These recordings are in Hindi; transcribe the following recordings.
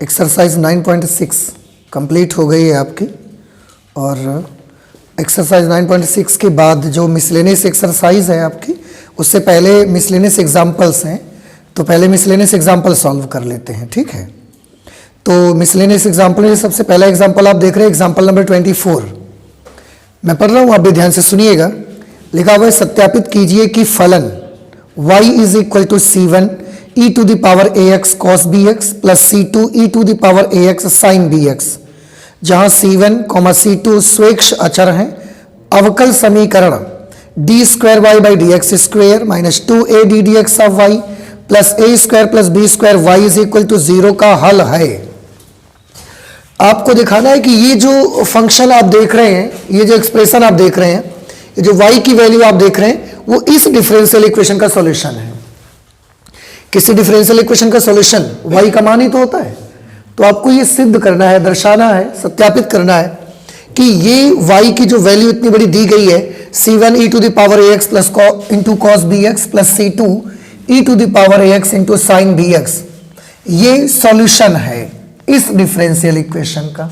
एक्सरसाइज 9.6 कंप्लीट हो गई है आपकी। और एक्सरसाइज 9.6 के बाद जो मिसलेनियस एक्सरसाइज है आपकी, उससे पहले मिसलेनियस एग्जाम्पल्स हैं, तो पहले मिसलेनियस एग्जाम्पल सॉल्व कर लेते हैं, ठीक है। तो मिसलेनियस एग्जाम्पल में सबसे पहला एग्जाम्पल आप देख रहे हैं, एग्जाम्पल नंबर 24। मैं पढ़ रहा हूँ, आप भी ध्यान से सुनिएगा। लिखा हुआ है, सत्यापित कीजिए कि फलन y is equal to c1 e to the power ax cos bx plus c2 e to the power ax sin bx, जहां c1, c2 स्वेच्छ अचर हैं। अवकल समीकरण d square y by d x square minus 2a d d x of y plus a square plus b square y is equal to 0 का हल है। आपको दिखाना है कि ये जो फंक्शन आप देख रहे हैं, ये जो एक्सप्रेशन आप देख रहे हैं, ये जो y की वैल्यू आप देख रहे हैं, वो इस डिफरेंशियल इक्वेशन का सॉल्यूशन है। किसी डिफरेंशियल इक्वेशन का सॉल्यूशन y का मान ही तो होता है। तो आपको ये सिद्ध करना है, दर्शाना है, सत्यापित करना है कि ये y की जो वैल्यू इतनी बड़ी दी गई है, c1 e to the power ax plus into cos b x plus c2 e to the power ax into sine b x, ये सॉल्यूशन है इस डिफरेंशियल इक्वेशन का,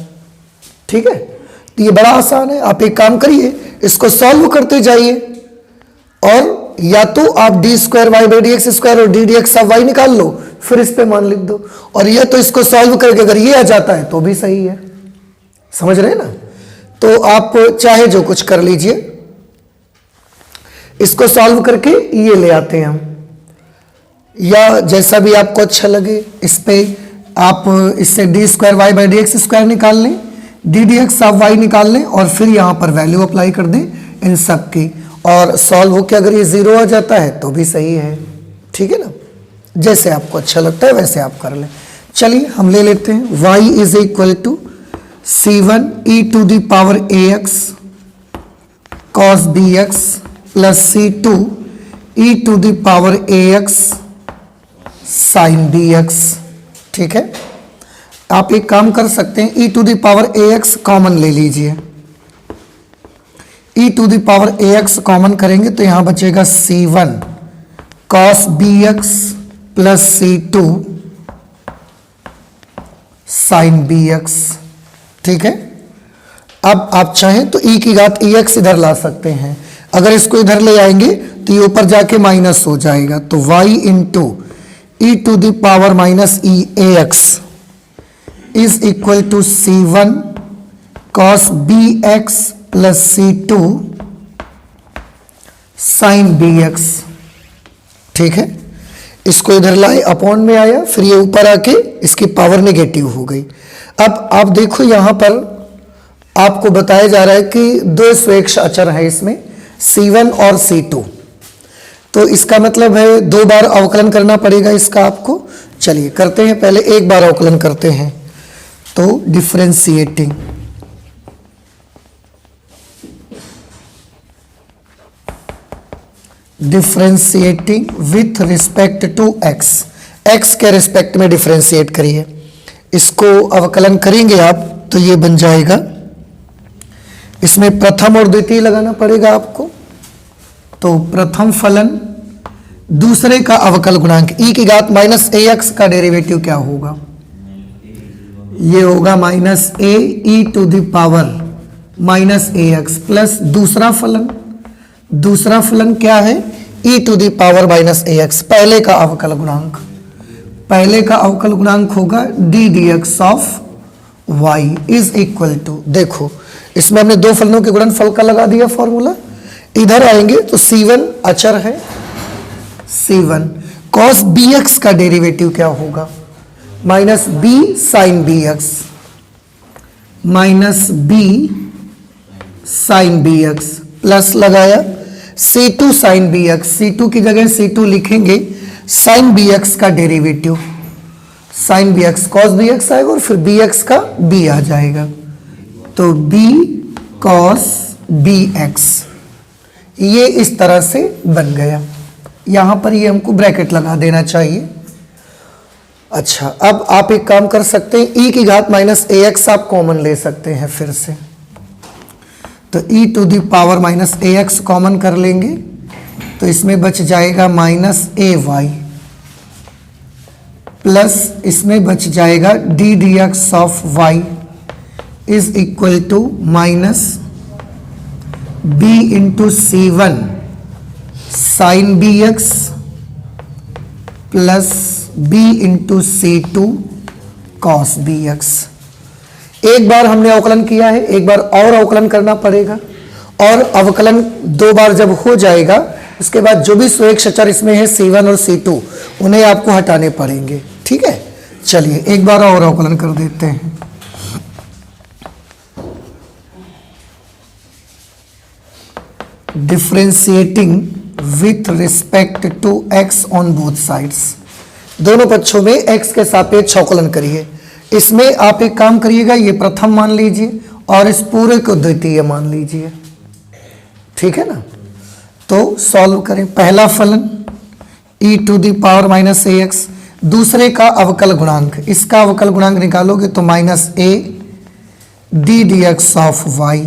ठीक है। तो ये बड़ा आसान है। आप एक काम करिए, इसको सॉल्व करते जाइए और या तो आप d square y by d x square और d d x of y निकाल लो, फिर इस पे मान लिख दो, और या तो इसको सॉल्व करके अगर ये आ जाता है तो भी सही है। समझ रहे हैं ना। तो आप चाहे जो कुछ कर लीजिए, इसको सॉल्व करके ये ले आते हैं हम, या जैसा भी आपको अच्छा लगे। इस पे आप इससे d square y by d x square निकाल लें, d d x of y निकाल लें, और फिर यहां पर वैल्यू अप्लाई कर दें इन सब की, और सॉल्व होकर अगर ये 0 आ जाता है तो भी सही है, ठीक है ना। जैसे आपको अच्छा लगता है वैसे आप कर लें। चलिए हम ले लेते हैं, y is equal to c1 e to the power ax cos bx plus c2 e to the power ax sin bx, ठीक है। आप एक काम कर सकते हैं, e to the power ax common ले लीजिए। e to the power ax common करेंगे तो यहां बचेगा c1 cos bx plus c2 sin bx, ठीक है। अब आप चाहें तो e की घात ex इधर ला सकते हैं। अगर इसको इधर ले आएंगे तो ये ऊपर जाके माइनस हो जाएगा, तो y into e to the power minus e ax is equal to c1 cos bx plus c2 sin bx, ठीक है। इसको इधर लाए, अपॉन में आया, फिर ये ऊपर आके इसकी पावर नेगेटिव हो गई। अब आप देखो यहां पर आपको बताया जा रहा है कि दो स्वेच्छ अचर है इसमें, c1 और c2, तो इसका मतलब है 2 बार अवकलन करना पड़ेगा इसका आपको। चलिए करते हैं, पहले एक बार अवकलन करते हैं। तो differentiating with respect to x के रिस्पेक्ट में डिफरेंशिएट करिए। इसको अवकलन करेंगे आप तो ये बन जाएगा, इसमें प्रथम और द्वितीय लगाना पड़ेगा आपको। तो प्रथम फलन दूसरे का अवकल गुणांक e की घात माइनस ax का डेरिवेटिव क्या होगा, ये होगा minus a e to the power minus ax plus दूसरा फलन क्या है, e to the power minus ax, पहले का अवकल गुणांक होगा d d x of y is equal to, देखो इसमें हमने 2 फलनों के गुणनफल का लगा दिया फॉर्मूला। इधर आएंगे तो c1 अचर है, c1 cos bx का डेरिवेटिव क्या होगा, minus b sin bx, minus b sin bx plus लगाया c2 sin bx, c2 की जगह c2 लिखेंगे, sin bx का derivative, sin bx cos bx आएगा और फिर bx का b आ जाएगा, तो b cos bx, ये इस तरह से बन गया। यहां पर ये हमको ब्रैकेट लगा देना चाहिए। अच्छा, अब आप एक काम कर सकते हैं, e की घात माइनस ax आप कॉमन ले सकते हैं फिर से, तो e to the power minus ax common कर लेंगे तो इसमें बच जाएगा माइनस ay प्लस इसमें बच जाएगा d d x of y is equal to minus b into c one sine b x plus b into c two cos b x. एक बार हमने अवकलन किया है, एक बार और अवकलन करना पड़ेगा, और अवकलन दो बार जब हो जाएगा उसके बाद जो भी स्वेच्छा अचर इसमें है C1 और C2 उन्हें आपको हटाने पड़ेंगे। ठीक है, चलिए एक बार और अवकलन कर देते हैं। Differentiating with respect to x on both sides, दोनों पक्षों में x के सापेक्ष अवकलन करिए। इसमें आप एक काम करिएगा, ये प्रथम मान लीजिए और इस पूरे को द्वितीय मान लीजिए। ठीक है ना, तो सॉल्व करें। पहला फलन e to the power minus a x, दूसरे का अवकल गुणांक, इसका अवकल गुणांक निकालोगे तो minus a d d x of y,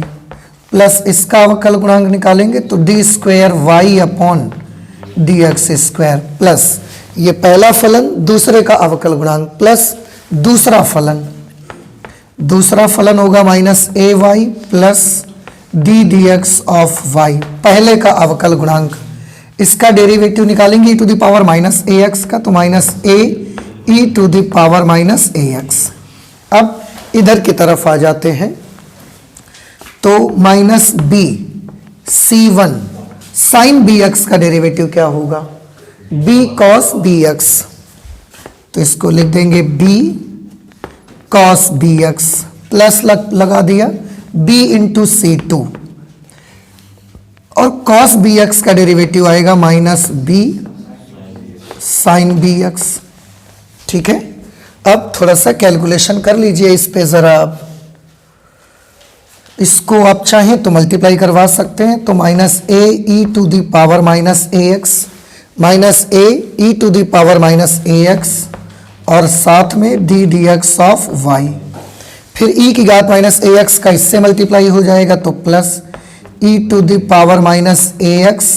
plus इसका अवकल गुणांक निकालेंगे तो d square y upon d x square, plus ये पहला फलन दूसरे का अवकल गुणांक प्लस दूसरा फलन होगा minus a y plus d d x of y, पहले का अवकल गुणांक, इसका डेरिवेटिव निकालेंगे e to the power minus a x का, तो minus a e to the power minus a x. अब इधर की तरफ आ जाते हैं तो minus b c one sine b x का डेरिवेटिव क्या होगा, बी कॉस बी एक्स, तो इसको लिख देंगे b cos b x plus लगा दिया b इंटू सी टू, और cos bx का डेरिवेटिव आएगा माइनस b साइन bx। ठीक है, अब थोड़ा सा कैलकुलेशन कर लीजिए इस पे जरा, आप इसको आप चाहें तो मल्टीप्लाई करवा सकते हैं, तो minus a e to the power minus a x minus a e to the power minus a x और साथ में d d x of y, फिर e की घात माइनस ए एक्स का इससे मल्टीप्लाई हो जाएगा तो plus e to the power minus a x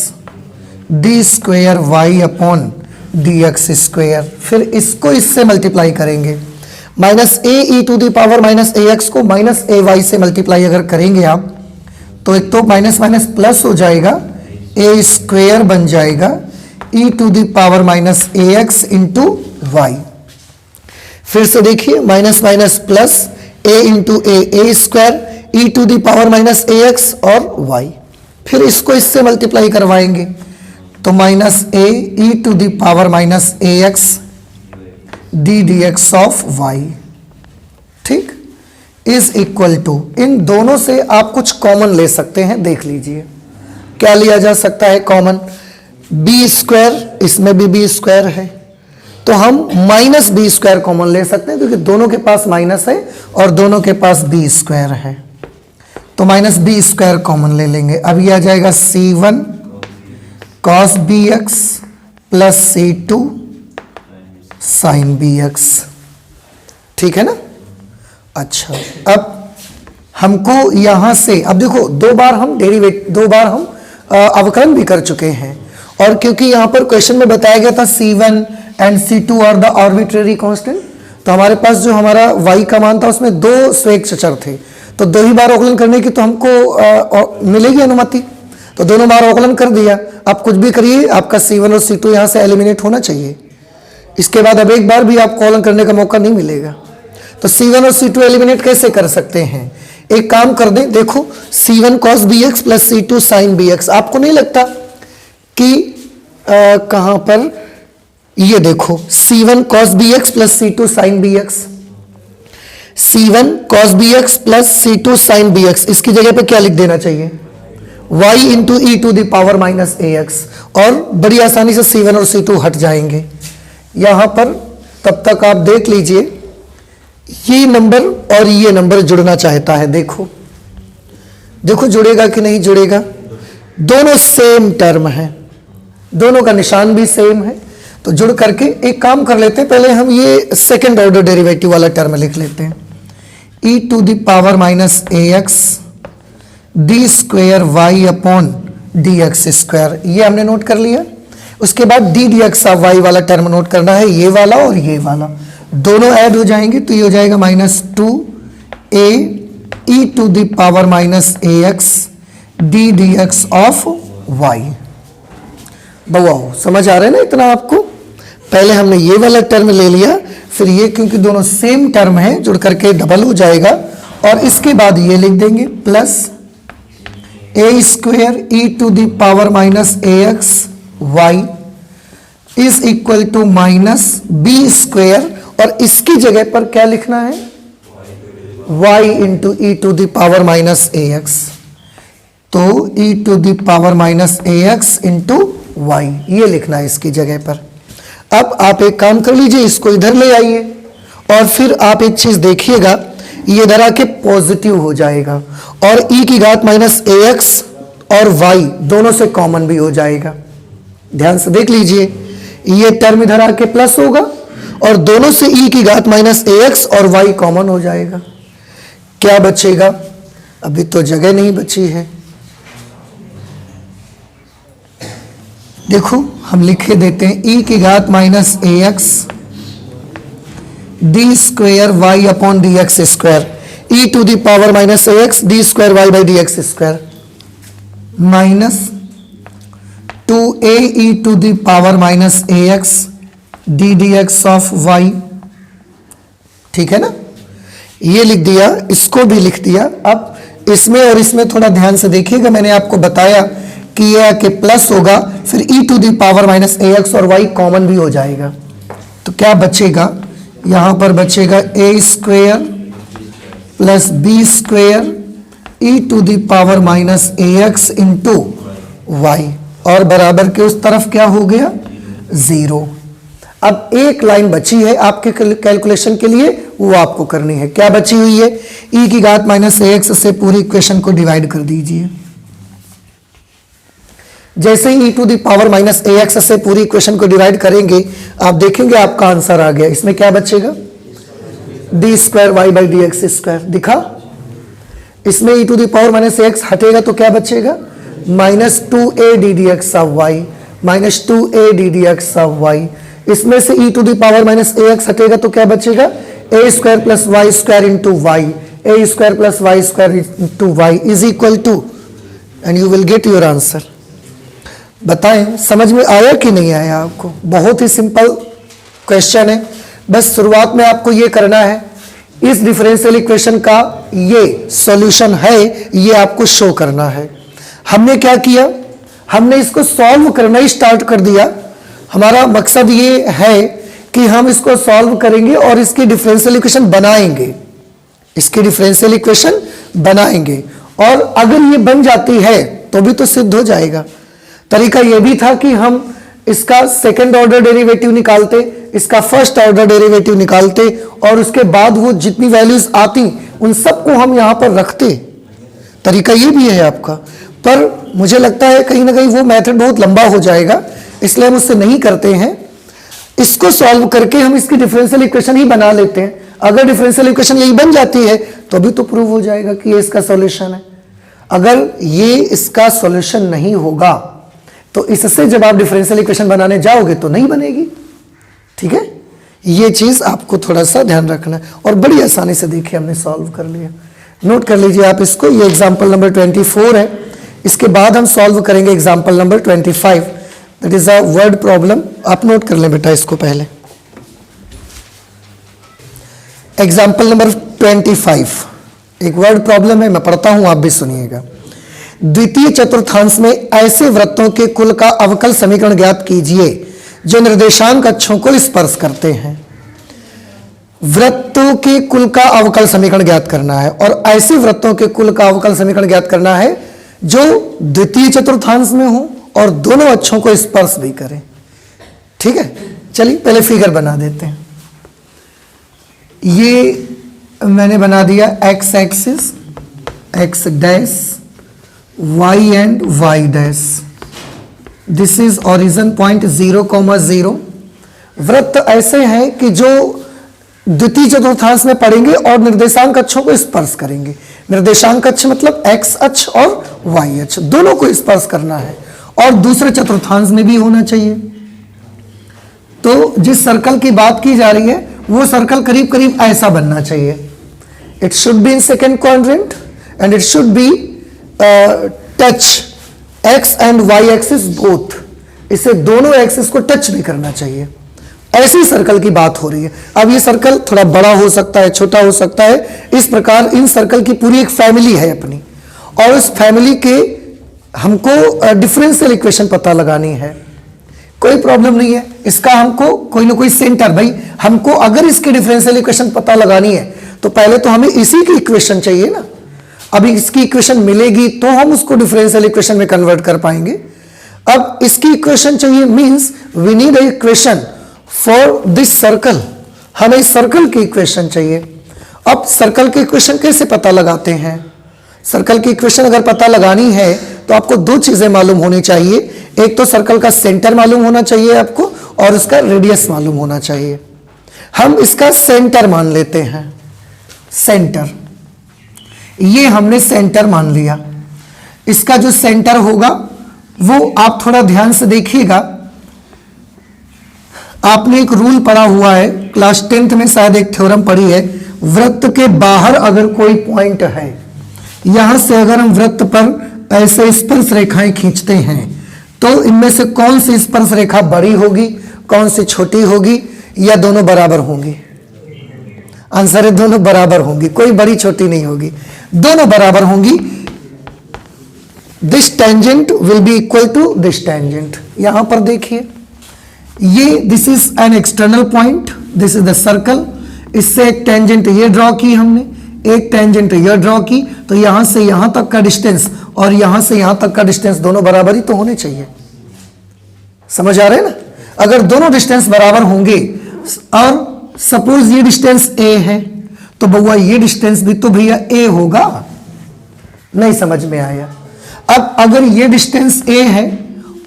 d square y upon d x square, फिर इसको इससे मल्टीप्लाई करेंगे, minus a e to the power minus a x को माइनस ए वाई से मल्टीप्लाई अगर करेंगे आप तो एक तो माइनस माइनस प्लस हो जाएगा, ए स्क्वेयर बन जाएगा e to the power minus a x into y. फिर से देखिए minus minus plus a into a square e to the power minus a x और y, फिर इसको इससे मल्टीप्लाई करवाएंगे तो minus a e to the power minus a x d d x of y. ठीक, इज इक्वल टू, इन दोनों से आप कुछ कॉमन ले सकते हैं, देख लीजिए क्या लिया जा सकता है कॉमन, बी स्क्वायर, इसमें भी बी स्क्वायर है तो हम माइनस बी स्क्वायर कॉमन ले सकते हैं क्योंकि दोनों के पास माइनस है और दोनों के पास बी स्क्वायर है, तो माइनस बी स्क्वायर कॉमन ले लेंगे। अब ये आ जाएगा C one cos b x plus C two sine b x. ठीक है ना, अच्छा अब हमको यहां से, अब देखो दो बार हम अवकलन भी कर चुके हैं, और क्योंकि यहां पर क्वेश्चन में बताया गया था C1 and C2 are the arbitrary constant, तो हमारे पास जो हमारा y का मान था उसमें दो स्वेच्छा अचर थे, तो दो ही बार अवकलन करने की तो हमको मिलेगी अनुमति, तो दोनों बार अवकलन कर दिया। आप कुछ भी करिए, आपका C1 और C2 यहां से एलिमिनेट होना चाहिए, इसके बाद अब एक बार भी आपको अवकलन करने का मौका नहीं मिलेगा। तो C1 और C2 एलिमिनेट कैसे कर सकते हैं, एक काम कर दें, देखो C1 cos bx plus C2 sin bx, आपको नहीं लगता कि कहां पर, ये देखो C1 cos bx plus C2 sin bx, C1 cos bx plus C2 sin bx, इसकी जगह पे क्या लिख देना चाहिए, y into e to the power minus a x, और बड़ी आसानी से C1 और C2 हट जाएंगे यहां पर। तब तक आप देख लीजिए ये नंबर और ये नंबर जुड़ना चाहता है, देखो देखो जुड़ेगा कि नहीं जुड़ेगा, दोनों सेम टर्म है, दोनों का निशान भी सेम है, तो जुड़ करके एक काम कर लेते हैं, पहले हम ये सेकंड ऑर्डर डेरिवेटिव वाला टर्म लिख लेते हैं, e to the power minus a x d square y upon d x square, ये हमने नोट कर लिया। उसके बाद d d x of y वाला टर्म नोट करना है, ये वाला और ये वाला दोनों ऐड हो जाएंगे तो ये हो जाएगा -2a e to the power -ax d d x of y. बवाओ समझ आ रहा है ना इतना आपको? पहले हमने ये वाला टर्म ले लिया, फिर ये, क्योंकि दोनों सेम टर्म है जुड़ करके डबल हो जाएगा, और इसके बाद ये लिख देंगे plus a square e to the power -ax y is equal to -b square, और इसकी जगह पर क्या लिखना है? y into e to the power -ax, तो e to the power -ax into y, ये लिखना है इसकी जगह पर। अब आप एक काम कर लीजिए, इसको इधर ले आइए, और फिर आप एक चीज देखिएगा, ये इधर आके पॉजिटिव हो जाएगा, और e की घात -ax और y दोनों से कॉमन भी हो जाएगा। ध्यान से देख लीजिए, ये टर्म इधर आके प्लस होगा, और दोनों से e की घात -ax और y कॉमन हो जाएगा। क्या बचेगा? अभी तो जगह नहीं बची है, देखो हम लिखे देते हैं e की घात -ax d square y upon d x square, e to the power -ax d square y by d x square, -2a e to the power -ax d d x of y. ठीक है ना? ये लिख दिया, इसको भी लिख दिया। अब इसमें और इसमें थोड़ा ध्यान से देखिएगा, मैंने आपको बताया कि यह के प्लस होगा, फिर e to the power -ax और y कॉमन भी हो जाएगा, तो क्या बचेगा? यहां पर बचेगा a square plus b square e to the power -ax into y, और बराबर के उस तरफ क्या हो गया? 0। अब एक लाइन बची है आपके कैलकुलेशन के लिए, वो आपको करनी है। क्या बची हुई है? e की घात -ax से पूरी इक्वेशन को डिवाइड कर दीजिए। जैसे ही e to the power -ax से पूरी इक्वेशन को डिवाइड करेंगे, आप देखेंगे आपका आंसर आ गया। इसमें क्या बचेगा? D square y by d x square. दिखा? इसमें e to the power -ax हटेगा तो क्या बचेगा? -2a d d x of y, -2a d d x of y. इसमें से e to the power -ax हटेगा तो क्या बचेगा? a square plus y square into y, a square plus y square into y is equal to, and you will get your answer. बताएं समझ में आया कि नहीं आया आपको? बहुत ही सिंपल क्वेश्चन है, बस शुरुआत में आपको ये करना है, इस डिफरेंशियल इक्वेशन का ये सॉल्यूशन है, ये आपको शो करना है। हमने क्या किया? हमने इसको सॉल्व करना ही स्टार्ट कर दिया। हमारा मकसद ये है कि हम इसको सॉल्व करेंगे और इसकी डिफरेंशियल इक्वेशन बनाएंगे, इसकी डिफरेंशियल इक्वेशन बनाएंगे, और अगर ये बन जाती है तो भी तो सिद्ध हो जाएगा। तरीका यह भी था कि हम इसका सेकंड ऑर्डर डेरिवेटिव निकालते, इसका फर्स्ट ऑर्डर डेरिवेटिव निकालते, और उसके बाद वो जितनी वैल्यूज आती उन सबको हम यहां पर रखते। तरीका ये भी है आपका, पर मुझे लगता है कहीं ना कहीं वो मेथड बहुत लंबा हो जाएगा, इसलिए हम उससे नहीं करते हैं। इसको सॉल्व करके हम इसकी डिफरेंशियल इक्वेशन ही बना लेते हैं। अगर डिफरेंशियल इक्वेशन यही बन जाती है तो भी तो प्रूव हो जाएगा कि ये इसका सॉल्यूशन है। अगर ये इसका सॉल्यूशन नहीं होगा तो इससे जब आप डिफरेंशियल इक्वेशन बनाने जाओगे तो नहीं बनेगी। ठीक है, ये चीज आपको थोड़ा सा ध्यान रखना है, और बड़ी आसानी से देखिए हमने सॉल्व कर लिया। नोट कर लीजिए आप इसको, ये एग्जाम्पल नंबर 24 है। इसके बाद हम सॉल्व करेंगे example number 25, that is a word problem. आप नोट कर लें बेटा इसको पहले। एग्जाम्पल नंबर 25 एक वर्ड प्रॉब्लम है, मैं पढ़ता हूं, आप भी सुनिएगा। द्वितीय चतुर्थांश में ऐसे वृत्तों के कुल का अवकल समीकरण ज्ञात कीजिए जो निर्देशांक अक्षों को स्पर्श करते हैं। वृत्तों के कुल का अवकल समीकरण ज्ञात करना है, और ऐसे वृत्तों के कुल का अवकल समीकरण ज्ञात करना है जो द्वितीय चतुर्थांश में हो और दोनों अक्षों को स्पर्श भी करें। ठीक है, चलिए पहले फिगर बना देते हैं। ये मैंने बना दिया x axis, x dash, y and y dash. This is origin point 0,0। वृत्त ऐसे हैं कि जो द्वितीय चतुर्थांश में पड़ेंगे और निर्देशांक अक्षों को स्पर्श करेंगे। निर्देशांक अक्ष मतलब x अक्ष और y अक्ष, दोनों को स्पर्श करना है। और दूसरे चतुर्थांश में भी होना चाहिए। तो जिस सर्कल की बात की जा रही है वो सर्कल करीब करीब ऐसा बनना चाहिए। It should be in second quadrant and it should be touch x and y axis both, इसे दोनों एक्सिस को टच भी करना चाहिए। ऐसी सर्कल की बात हो रही है। अब ये सर्कल थोड़ा बड़ा हो सकता है, छोटा हो सकता है, इस प्रकार इन सर्कल की पूरी एक फैमिली है अपनी, और उस फैमिली के हमको डिफरेंशियल इक्वेशन पता लगानी है। कोई प्रॉब्लम नहीं है, इसका हमको कोई ना कोई सेंटर, भाई हमको अगर इसकी डिफरेंशियल इक्वेशन पता लगानी है तो पहले तो हमें इसी की इक्वेशन चाहिए ना। अभी इसकी इक्वेशन मिलेगी तो हम उसको डिफरेंशियल इक्वेशन में कन्वर्ट कर पाएंगे। अब इसकी इक्वेशन चाहिए, means we need a equation for this circle, हमें इस सर्कल की इक्वेशन चाहिए। अब सर्कल की इक्वेशन कैसे पता लगाते हैं? सर्कल की इक्वेशन अगर पता लगानी है तो आपको दो चीजें मालूम होनी चाहिए। एक तो सर्कल का सेंटर मालूम होना चाहिए आपको, और उसका रेडियस मालूम होना चाहिए। हम इसका सेंटर मान लेते हैं, सेंटर, ये हमने सेंटर मान लिया। इसका जो सेंटर होगा वो आप थोड़ा ध्यान से देखिएगा। आपने एक रूल पढ़ा हुआ है, क्लास 10th में शायद एक थ्योरम पढ़ी है, वृत्त के बाहर अगर कोई पॉइंट है, यहां से अगर हम वृत्त पर ऐसे स्पर्श रेखाएं खींचते हैं तो इनमें से कौन सी स्पर्श रेखा बड़ी होगी, कौन सी छोटी होगी, या दोनों बराबर होंगी? आंसर है दोनों बराबर होंगी, कोई बड़ी छोटी नहीं होगी, दोनों बराबर होंगी। This tangent will be equal to this tangent. यहां पर देखिए, ये this is an external point, this is the circle. इससे एक टेंजेंट ये ड्रॉ की हमने, एक टेंजेंट ये ड्रॉ की, तो यहां से यहां तक का डिस्टेंस और यहां से यहां तक का डिस्टेंस दोनों बराबर ही तो होने चाहिए। समझ आ रहे हैं ना? अगर दोनों डिस्टेंस बराबर होंगे और सपोज ये डिस्टेंस ए है तो बउआ ये डिस्टेंस भी तो भैया ए होगा। नहीं समझ में आया? अब अगर ये डिस्टेंस ए है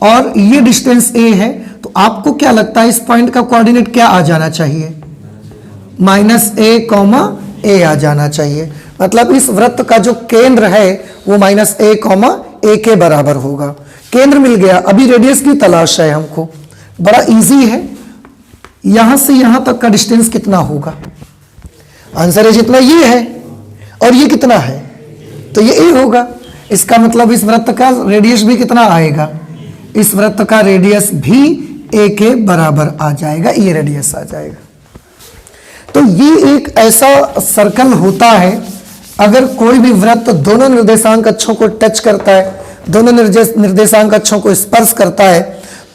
और ये डिस्टेंस ए है तो आपको क्या लगता है इस पॉइंट का कोऑर्डिनेट क्या आ जाना चाहिए? -a, a आ जाना चाहिए। मतलब इस वृत्त का जो केंद्र है वो -a, a के बराबर होगा। केंद्र मिल गया, अभी रेडियस की तलाश है हमको। बड़ा इजी है। यहां से यहां तक का डिस्टेंस कितना होगा? आंसर है जितना ये है, और ये कितना है तो ये a होगा। इसका मतलब इस वृत्त का रेडियस भी कितना आएगा? इस वृत्त का रेडियस भी a के बराबर आ जाएगा, ये रेडियस आ जाएगा। तो ये एक ऐसा सर्कल होता है, अगर कोई भी वृत्त दोनों निर्देशांक अक्षों को टच करता है, दोनों निर्देशांक अक्षों को स्पर्श करता है,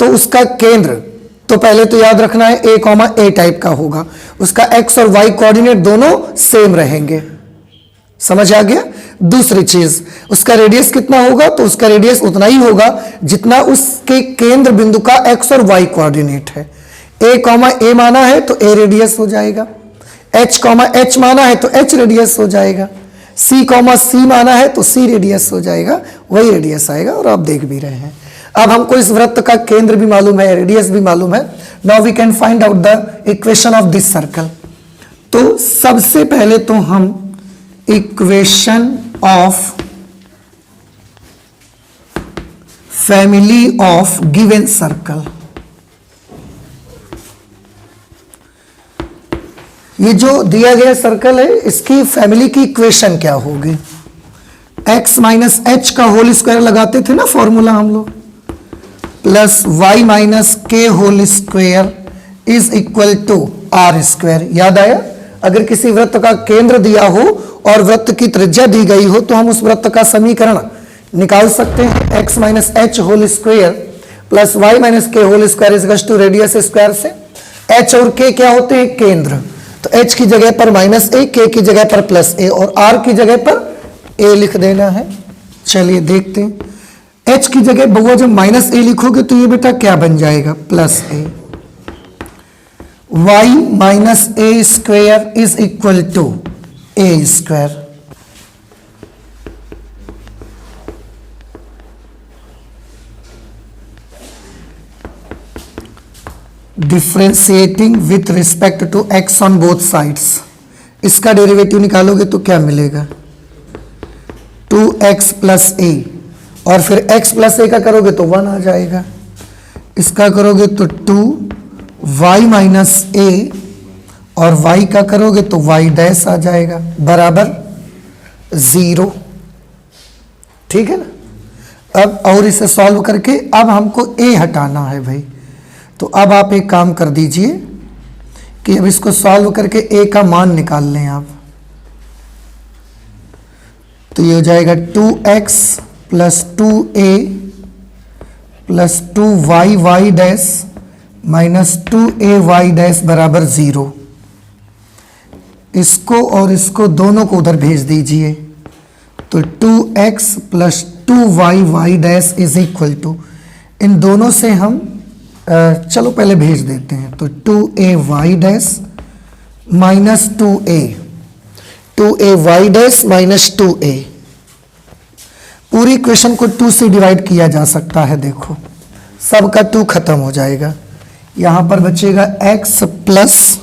तो उसका केंद्र तो पहले तो याद रखना है a, टाइप का होगा। उसका x और y कोऑर्डिनेट दोनों सेम रहेंगे। समझ आ गया? दूसरी चीज, उसका रेडियस कितना होगा? तो उसका रेडियस उतना ही होगा जितना उसके केंद्र बिंदु का x और y कोऑर्डिनेट है। a, माना है तो a रेडियस हो जाएगा, h, माना है तो h रेडियस हो जाएगा, c, माना है तो c रेडियस हो जाएगा, वही रेडियस आएगा। और आप देख भी रहे हैं। अब हमको इस वृत्त का केंद्र भी मालूम है, रेडियस भी मालूम है। Now we can find out the equation of this circle. तो सबसे पहले तो हम equation of family of given circle, ये जो दिया गया सर्कल है इसकी फैमिली की इक्वेशन क्या होगी? x माइनस एच का होल स्क्वायर लगाते थे ना फॉर्मूला हम लोग, plus y minus k whole square is equal to r square. याद आया? अगर किसी वृत्त का केंद्र दिया हो और वृत्त की त्रिज्या दी गई हो तो हम उस वृत्त का समीकरण निकाल सकते हैं। x minus h whole square plus y minus k whole square is to radius square से h और k क्या होते हैं? केंद्र। तो h की जगह पर -a, k की जगह पर +a और r की जगह पर a लिख देना है। चलिए देखते हैं। h की जगह बउआ जब -a लिखोगे तो ये बेटा क्या बन जाएगा? +a। y minus a square is equal to a square. Differentiating with respect to x on both sides, इसका डेरिवेटिव निकालोगे तो क्या मिलेगा? 2x प्लस a और फिर x प्लस a का करोगे तो 1 आ जाएगा, इसका करोगे तो 2y माइनस a, और y का करोगे तो y डैश आ जाएगा बराबर 0। ठीक है ना। अब और इसे सॉल्व करके अब हमको a हटाना है भाई, तो अब आप एक काम कर दीजिए कि अब इसको सॉल्व करके a का मान निकाल लें आप। तो ये हो जाएगा 2x plus 2a plus 2y dash minus 2ay dash बराबर 0। इसको और इसको दोनों को उधर भेज दीजिए, तो 2x plus 2y dash is equal to, इन दोनों से हम चलो पहले भेज देते हैं, तो 2ay dash minus 2ay dash minus 2a। पूरी इक्वेशन को 2 से डिवाइड किया जा सकता है, देखो सबका 2 खत्म हो जाएगा, यहां पर बचेगा x plus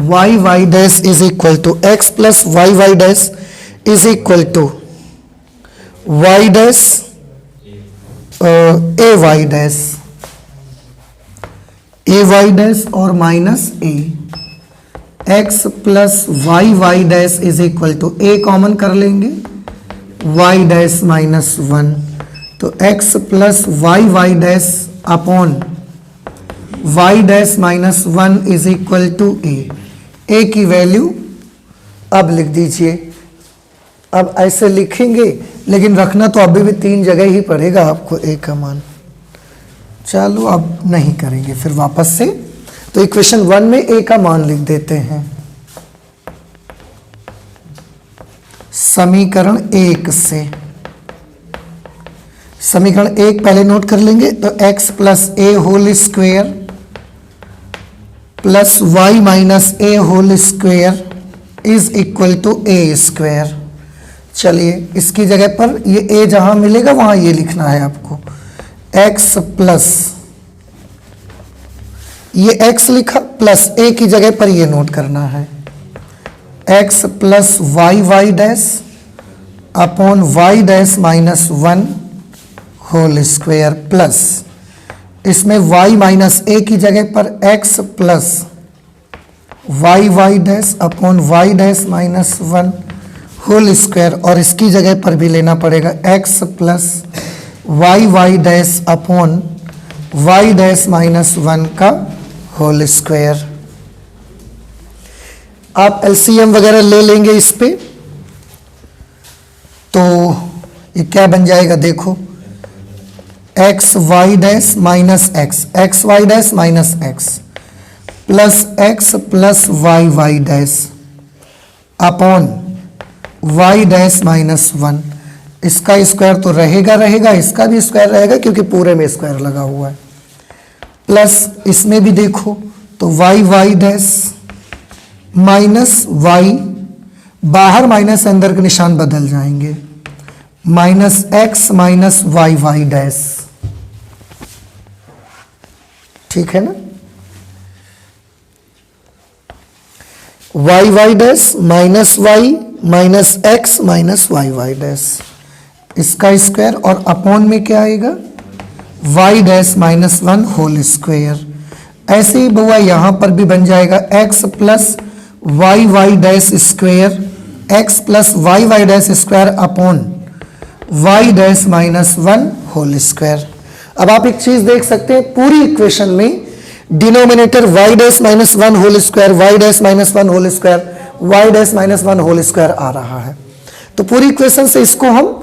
y dash is equal to x plus y dash is equal to y dash ay dash और minus a, x plus y dash is equal to a common कर लेंगे y डैश माइनस 1, तो x plus y dash upon y dash minus 1 is equal to a की वैल्यू अब लिख दीजिए। अब ऐसे लिखेंगे लेकिन रखना तो अभी भी 3 जगह ही पड़ेगा आपको a का मान। चलो अब नहीं करेंगे फिर वापस से, तो इक्वेशन 1 में a का मान लिख देते हैं। समीकरण 1 से, समीकरण 1 पहले नोट कर लेंगे, तो x plus a whole square plus y minus a whole square is equal to a square. चलिए इसकी जगह पर ये a जहां मिलेगा वहां ये लिखना है आपको, x प्लस ये x लिखा प्लस a की जगह पर ये नोट करना है x plus y dash upon y dash minus 1 whole square plus इसमें y माइनस a की जगह पर x plus y dash upon y dash minus 1 whole square, और इसकी जगह पर भी लेना पड़ेगा x plus y dash upon y dash minus 1 का होल स्क्वायर। आप एलसीएम वगैरह ले लेंगे इस पे, तो ये क्या बन जाएगा देखो, x y dash minus x y dash minus x plus x plus y dash upon y dash minus 1। इसका स्क्वायर तो रहेगा, इसका भी स्क्वायर रहेगा क्योंकि पूरे में स्क्वायर लगा हुआ है, प्लस इसमें भी देखो तो वाई डैश माइनस वाई, बाहर माइनस अंदर के निशान बदल जाएंगे, minus x minus y dash. ठीक है ना, y dash minus y minus x minus y dash, इसका स्क्वायर, और अपॉन में क्या आएगा y dash minus 1 whole square. ऐसे ही बुआ यहां पर भी बन जाएगा x plus y dash square, x plus y dash square upon y dash minus 1 whole square. अब आप एक चीज देख सकते हैं, पूरी इक्वेशन में denominator y dash minus 1 whole square, y dash minus 1 whole square, y dash minus 1 whole square आ रहा है। तो पूरी इक्वेशन से इसको हम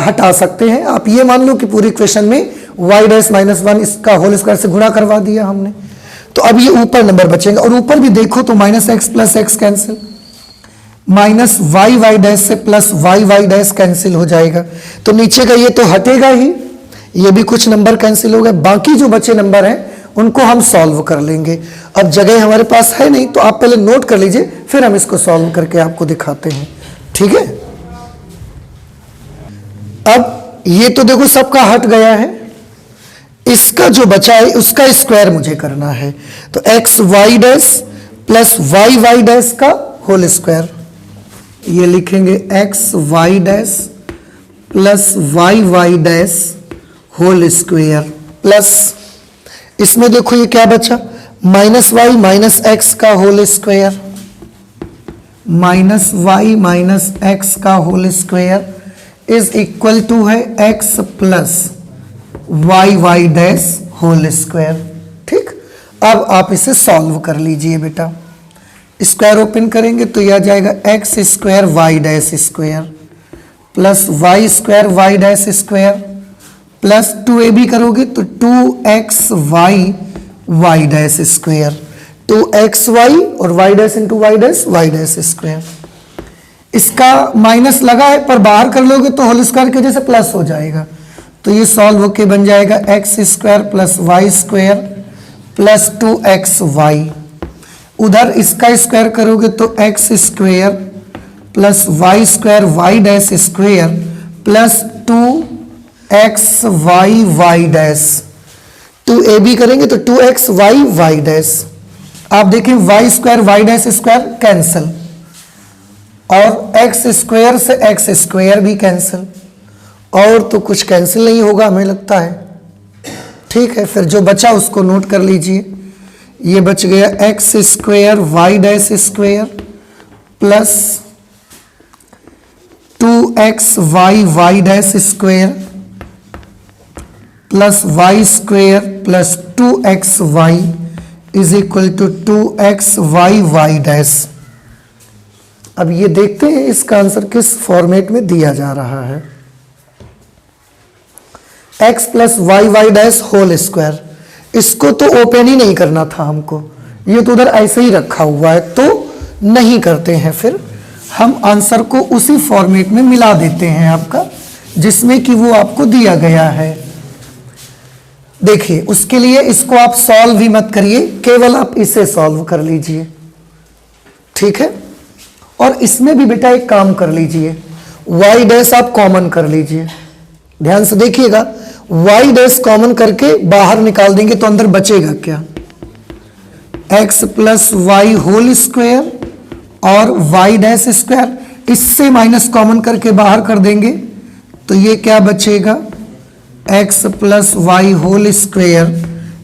हटा सकते हैं। आप ये मान लो कि पूरी इक्वेशन में वाई डैश माइनस 1 इसका होल स्क्वायर से गुणा करवा दिया हमने, तो अब ये ऊपर नंबर बचेगा, और ऊपर भी देखो तो minus x plus x cancel, minus y dash से प्लस वाई डैश कैंसिल हो जाएगा, तो नीचे का ये तो हटेगा ही, ये भी कुछ नंबर कैंसिल हो गए। बाकी जो बचे नंबर हैं उनको हम सॉल्व कर लेंगे। अब जगह हमारे पास है नहीं, तो आप पहले नोट कर लीजिए, फिर हम इसको सॉल्व करके आपको दिखाते हैं। ठीक है, अब ये तो देखो सबका हट गया है, इसका जो बचा है उसका स्क्वायर मुझे करना है, तो x y dash plus y dash का होल स्क्वायर, ये लिखेंगे x y dash plus y y dash whole square plus, इसमें देखो ये क्या बचा, माइनस वाई माइनस एक्स का whole square, minus y minus x का whole square is equal to है x plus y y dash whole square. ठीक, अब आप इसे सॉल्व कर लीजिए बेटा। स्क्वायर ओपन करेंगे तो यह आ जाएगा x square y dash square plus y square y dash square plus 2ab करोगे तो 2xy y dash square, 2xy और y dash into y dash square. इसका माइनस लगा है पर बाहर कर लोगे तो होल स्क्वायर की वजह से प्लस हो जाएगा, तो ये सॉल्व होके बन जाएगा x square plus y square plus 2xy। उधर इसका स्क्वायर करोगे तो x square plus y square y dash square plus 2xy y dash, 2ab करेंगे तो 2xy वाई डैश। आप देखें y square y dash square cancel और एक्स स्क्वायर से एक्स स्क्वायर भी कैंसिल, और तो कुछ कैंसिल नहीं होगा हमें लगता है। ठीक है, फिर जो बचा उसको नोट कर लीजिए। ये बच गया x square y dash square plus 2xy y dash square plus y square plus 2xy is equal to 2xy y dash. अब ये देखते हैं इसका आंसर किस फॉर्मेट में दिया जा रहा है। x plus y y dash whole square, इसको तो ओपन ही नहीं करना था हमको, ये तो उधर ऐसे ही रखा हुआ है तो नहीं करते हैं, फिर हम आंसर को उसी फॉर्मेट में मिला देते हैं आपका जिसमें कि वो आपको दिया गया है। देखिए उसके लिए इसको आप सॉल्व भी मत करिए, केवल आप इसे सॉल्व कर लीजिए। ठीक है, और इसमें भी बेटा एक काम कर लीजिए, y डैश आप कॉमन कर लीजिए। ध्यान से देखिएगा, y डैश कॉमन करके बाहर निकाल देंगे तो अंदर बचेगा क्या, x plus y whole square और y डैश स्क्वायर, इससे माइनस कॉमन करके बाहर कर देंगे तो ये क्या बचेगा, x plus y whole square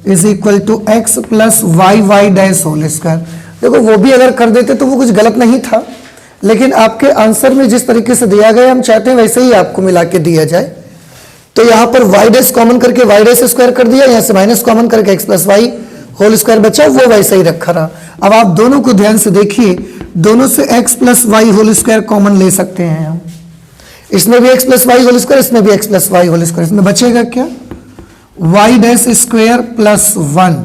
is equal to x plus y y dash whole square. देखो वो भी अगर कर देते तो वो कुछ गलत नहीं था, लेकिन आपके आंसर में जिस तरीके से दिया गया हम चाहते हैं वैसे ही आपको मिला के दिया जाए। तो यहाँ पर y डैश कॉमन करके y डैश स्क्वायर कर दिया, यहाँ से माइनस कॉमन करके x plus y whole square बचा, वो वैसे ही रखा रहा। अब आप दोनों को ध्यान से देखिए, दोनों से x plus y whole square common ले सकते हैं हम, इसमें भी x plus y whole square, इसमें भी x plus y whole square, इसमें बचेगा क्या, y dash square plus 1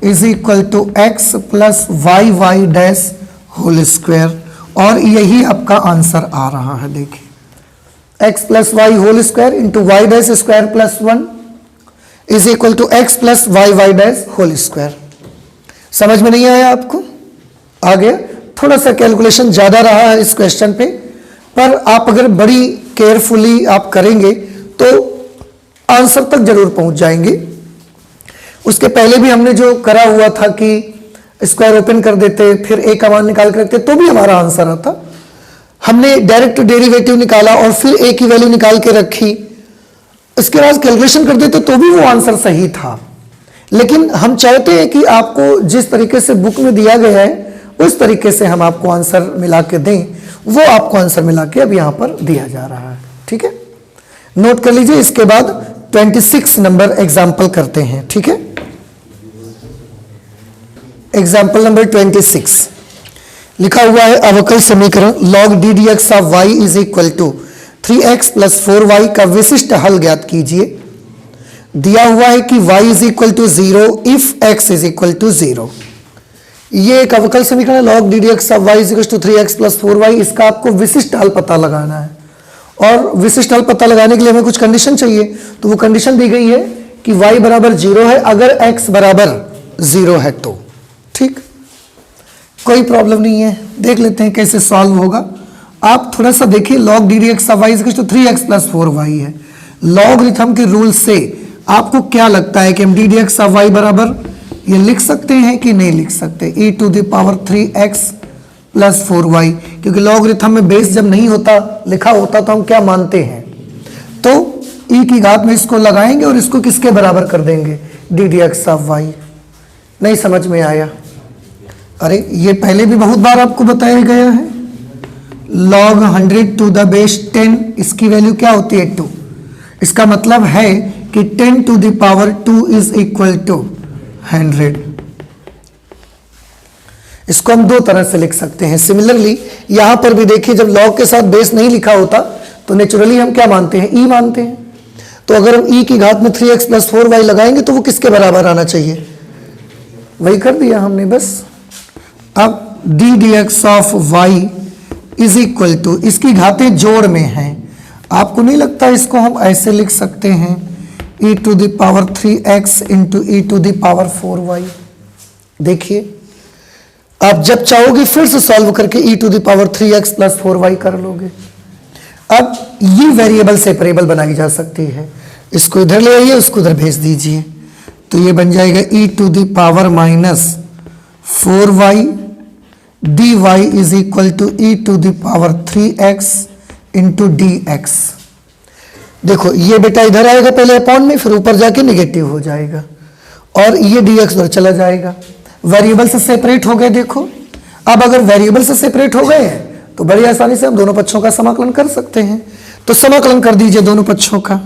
is equal to x plus y y dash whole square, और यही आपका आंसर आ रहा है। देखिए x plus y whole square into y dash square plus 1 is equal to x plus y y dash whole square. समझ में नहीं आया आपको? आ गया? थोड़ा सा कैलकुलेशन ज्यादा रहा है इस क्वेश्चन पे, पर आप अगर बड़ी केयरफुली आप करेंगे तो आंसर तक जरूर पहुंच जाएंगे। उसके पहले भी हमने जो करा हुआ था कि स्क्वायर ओपन कर देते फिर a का मान निकाल कर रखते तो भी हमारा आंसर आता। हमने डायरेक्ट डेरिवेटिव निकाला और फिर a की वैल्यू निकाल के रखी, इसके बाद कैलकुलेशन कर देते तो भी वो आंसर सही था। लेकिन हम चाहते हैं कि आपको जिस तरीके से बुक में दिया गया है उस तरीके से हम आपको आंसर मिला के दें, वो आपको आंसर मिला के अब यहां पर दिया जा रहा है। ठीक है, नोट कर लीजिए। इसके बाद 26 नंबर एग्जाम्पल करते हैं। ठीक है, एग्जाम्पल नंबर 26 लिखा हुआ है, अवकल समीकरण log d dx of y is equal to 3x plus 4y का विशिष्ट हल ज्ञात कीजिए। दिया हुआ है कि y is equal to 0 if x is equal to 0। ये एक अवकल समीकरण है, log d dx of y is equal to 3x plus 4y। इसका आपको विशिष्ट हल पता लगाना है, और विशिष्ट हल पता लगाने के लिए हमें कुछ कंडीशन चाहिए। तो वो कंडीशन दी गई है कि y बराबर 0 है अगर x बराबर 0 है तो। ठीक, कोई प्रॉब्लम नहीं है, देख लेते हैं कैसे सॉल्व होगा। आप थोड़ा सा देखिए, log d dx of y is equal to 3x plus 4y है। लॉगरिथम के रूल से आपको क्या लगता है कि हम d dx ऑफ y बराबर ये लिख सकते हैं कि नहीं लिख सकते, e to the power 3x plus 4y, क्योंकि लॉगरिथम में बेस जब नहीं होता लिखा होता तो हम क्या मानते हैं, ई की घात में इसको लगाएंगे और इसको किसके बराबर कर देंगे, d d x of y. नहीं समझ में आया? अरे ये पहले भी बहुत बार आपको बताया गया है। log 100 टू द बेस 10, इसकी वैल्यू क्या होती है 2। इसका मतलब है कि 10 to the power 2 is equal to 100। इसको हम दो तरह से लिख सकते हैं। सिमिलरली यहां पर भी देखिए, जब log के साथ बेस नहीं लिखा होता तो नेचुरली हम क्या मानते हैं, e मानते हैं। तो अगर हम e की घात में 3x प्लस 4y लगाएंगे तो वो किसके बराबर आना चाहिए, वही कर दिया हमने बस। अब d d x of y is equal to, इसकी घातें जोड़ में हैं, आपको नहीं लगता इसको हम ऐसे लिख सकते हैं, e to the power 3x into e to the power 4y। देखिए आप जब चाहोगे फिर से सॉल्व करके e to the power 3x plus 4y कर लोगे। अब ये वेरिएबल सेपरेबल बनाई जा सकती है, इसको इधर ले आइए, उसको उधर भेज दीजिए, तो ये बन जाएगा e to the power minus 4y dy is equal to e to the power 3x into dx। देखो ये बेटा इधर आएगा पहले अपॉन में, फिर ऊपर जाके निगेटिव हो जाएगा और ये dx उधर चला जाएगा। वेरिएबल से सेपरेट हो गए। देखो अब अगर वेरिएबल से सेपरेट हो गए हैं तो बड़ी आसानी से हम दोनों पक्षों का समाकलन कर सकते हैं। तो समाकलन कर दीजिए दोनों पक्षों का।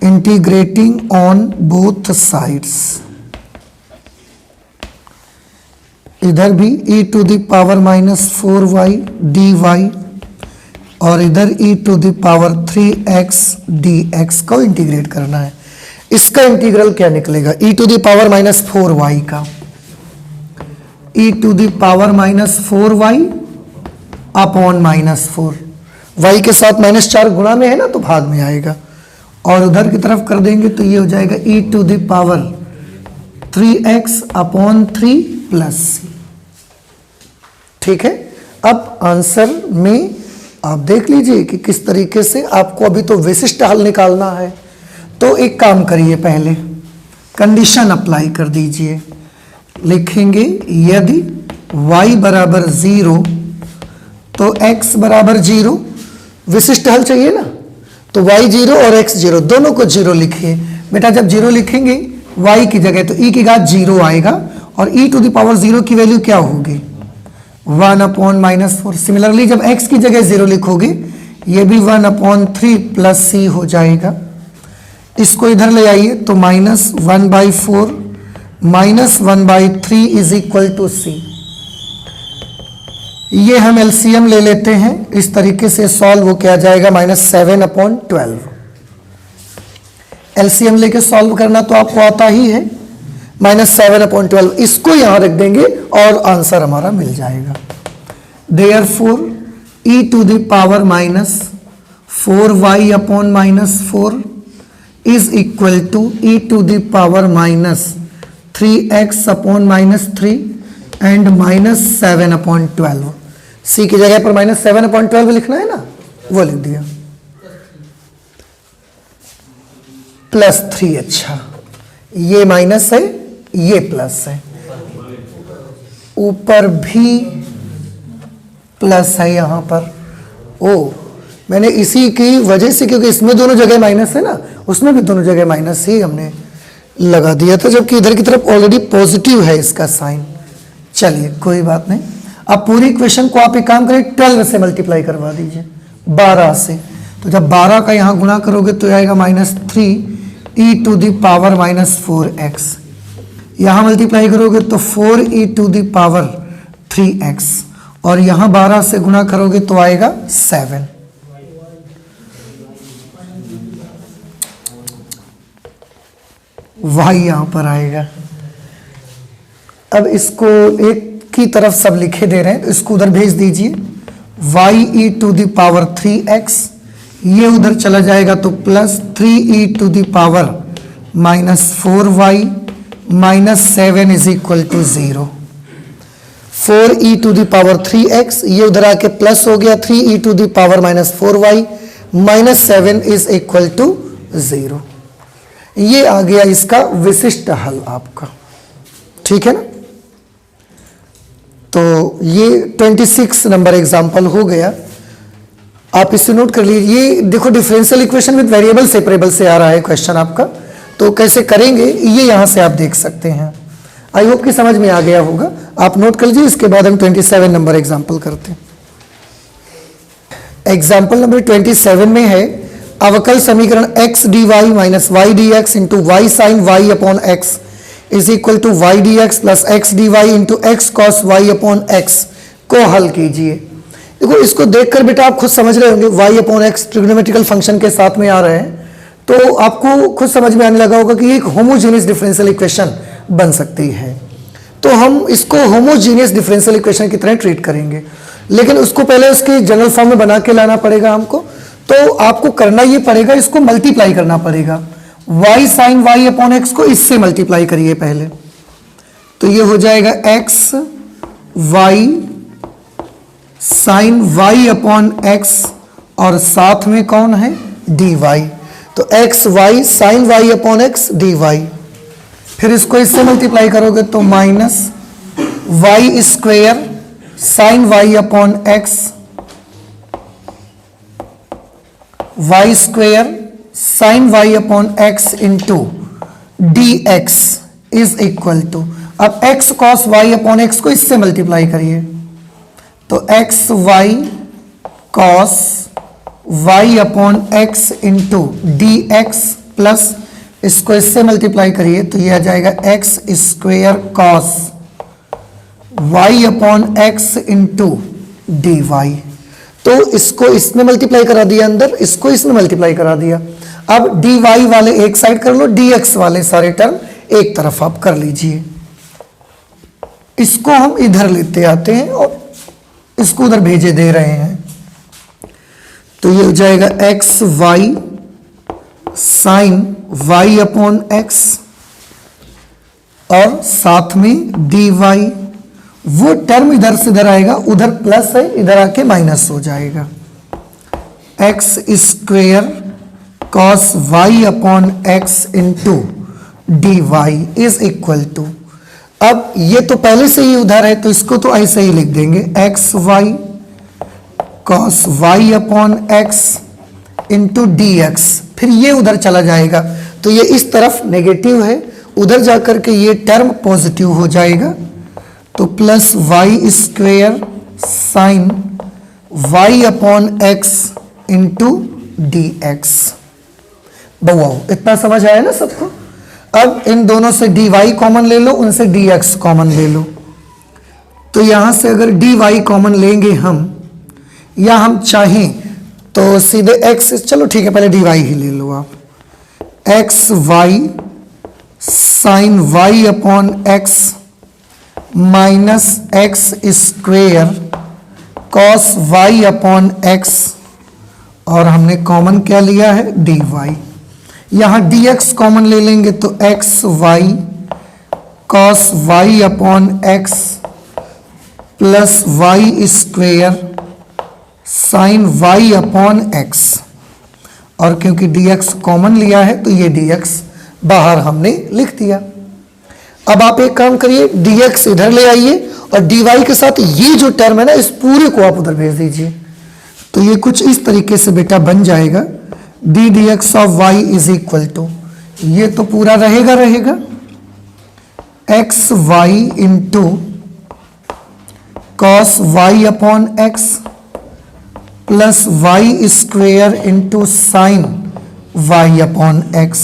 इंटीग्रेटिंग ऑन बोथ साइड्स, इधर भी e to the power minus 4y dy और इधर e to the power 3x dx को इंटीग्रेट करना है। इसका इंटीग्रल क्या निकलेगा, e to the power minus 4y का, e to the power minus 4y upon minus 4, y के साथ -4 गुणा में है ना तो भाग में आएगा, और उधर की तरफ कर देंगे तो ये हो जाएगा e to the power 3x upon 3 plus c। ठीक है, अब आंसर में आप देख लीजिए कि किस तरीके से आपको अभी तो विशिष्ट हल निकालना है। तो एक काम करिए, पहले कंडीशन अप्लाई कर दीजिए। लिखेंगे यदि y बराबर 0 तो x बराबर 0, विशिष्ट हल चाहिए ना, तो y 0 और x 0 दोनों को 0 लिखिए। बेटा जब 0 लिखेंगे y की जगह तो e की घात 0 आएगा और e टू द पावर 0 की वैल्यू क्या होगी, 1 अपॉन माइनस 4। सिमिलरली जब x की जगह 0 लिखोगे ये भी 1 अपॉन 3 प्लस c हो जाएगा। इसको इधर ले आइए तो -1/4 -1/3 इज इक्वल टू c। ये हम एलसीएम ले लेते हैं, इस तरीके से सॉल्व किया जाएगा -7/12। एलसीएम लेके सॉल्व करना तो आपको आता ही है, -7/12। इसको यहां रख देंगे और आंसर हमारा मिल जाएगा। Therefore e to the power minus 4y upon -4 is equal to e to the power minus 3x upon -3 and -7/12। c की जगह पर -7/12 लिखना है ना, वो लिख दिया, +3। अच्छा ये माइनस है, ये प्लस है, ऊपर भी प्लस है यहां पर। ओ मैंने इसी की वजह से, क्योंकि इसमें दोनों जगह माइनस है ना, उसमें भी दोनों जगह माइनस ही हमने लगा दिया था, जबकि इधर की तरफ ऑलरेडी पॉजिटिव है इसका साइन। चलिए कोई बात नहीं। अब पूरी इक्वेशन को आप एक काम करें, 12 से मल्टीप्लाई करवा दीजिए, 12 से। तो जब 12 का यहां गुणा करोगे तो आएगा -3 e to the power -4x। यहां मल्टीप्लाई करोगे तो 4 e to the power 3x, और यहां 12 से गुणा करोगे तो आएगा 7। y यहां पर आएगा। अब इसको एक की तरफ सब लिखे दे रहे हैं तो इसको उधर भेज दीजिए, y e to the power 3x, ये उधर चला जाएगा तो +3 e to the power -4y -7 is equal to 0। 4 e to the power 3x, ये उधर आके प्लस हो गया 3 e to the power -4y -7 is equal to 0। ये आ गया इसका विशिष्ट हल आपका। ठीक है ना। तो ये 26 नंबर एग्जाम्पल हो गया, आप इसे नोट कर लीजिए। ये देखो differential equation with variable separable से आ रहा है क्वेश्चन आपका, तो कैसे करेंगे ये यहां से आप देख सकते हैं। आई होप कि समझ में आ गया होगा, आप नोट कर लीजिए। इसके बाद हम 27 नंबर एग्जाम्पल करते हैं। एग्जाम्पल नंबर 27 में है अवकल समीकरण x dy minus y d x into y sine y upon x is equal to y d x plus x d y into x cos y upon x को हल कीजिए। देखो इसको देखकर बेटा आप खुद समझ रहे होंगे, y upon x trigonometrical function के साथ में आ रहे हैं, तो आपको खुद समझ में आने लगा होगा कि एक होमोजेनियस डिफरेंशियल इक्वेशन बन सकती है। तो हम इसको होमोजेनियस डिफरेंशियल इक्वेशन की तरह ट्रीट करेंगे, लेकिन उसको पहले उसके जनरल फॉर्म में बना के लाना पड़ेगा हमको। तो आपको करना ये पड़ेगा, इसको मल्टीप्लाई करना पड़ेगा। y sine y upon x को इससे मल्टीप्लाई करिए पहले, तो ये हो जाएगा x y sine y upon x और साथ में कौन है dy, तो x y sine y upon x dy। फिर इसको इससे मल्टीप्लाई करोगे तो minus y square sine y upon x y square sine y upon x into d x is equal to, अब x cos y upon x को इससे मल्टीप्लाई करिए, तो x y cos y upon x into d x plus इसको इससे मल्टीप्लाई करिए तो ये आ जाएगा x square cos y upon x into d y. तो इसको इसमें मल्टीप्लाई करा दिया अंदर, इसको इसमें मल्टीप्लाई करा दिया। अब डी वाई वाले एक साइड कर लो, डी एक्स वाले सारे टर्म एक तरफ आप कर लीजिए। इसको हम इधर लेते आते हैं और इसको उधर भेजे दे रहे हैं, तो ये हो जाएगा x y sine y upon x और साथ में डी वाई। वो टर्म इधर से इधर आएगा, उधर प्लस है, इधर आके माइनस हो जाएगा। X square cos y upon x into d y is equal to, अब ये तो पहले से ही उधर है तो इसको तो ऐसे ही लिख देंगे, x y cos y upon x into d x. फिर ये उधर चला जाएगा तो ये इस तरफ नेगेटिव है, उधर जाकर के ये टर्म पॉजिटिव हो जाएगा, तो plus y square sine y upon x into d x. बहु इतना समझ आया ना सबको। अब इन दोनों से डी वाई कॉमन ले लो, उनसे डी एक्स कॉमन ले लो, तो यहां से अगर डी वाई कॉमन लेंगे हम, या हम चाहें तो सीधे एक्स, चलो ठीक है पहले डी वाई ही ले लो आप, x y sine y upon x minus x square cos y upon x, और हमने कॉमन क्या लिया है डी वाई। यहां डी एक्स कॉमन ले लेंगे तो x y cos y upon x plus y square sine y upon x, और क्योंकि डी एक्स कॉमन लिया है तो ये डी एक्स बाहर हमने लिख दिया। अब आप एक काम करिए, डी एक्स इधर ले आइए और डी वाई के साथ ये जो टर्म है ना, इस पूरे को आप उधर भेज दीजिए, तो ये कुछ इस तरीके से बेटा बन जाएगा, d d x of y is equal to, ये तो पूरा रहेगा x y into cos y upon x plus y square into sine y upon x,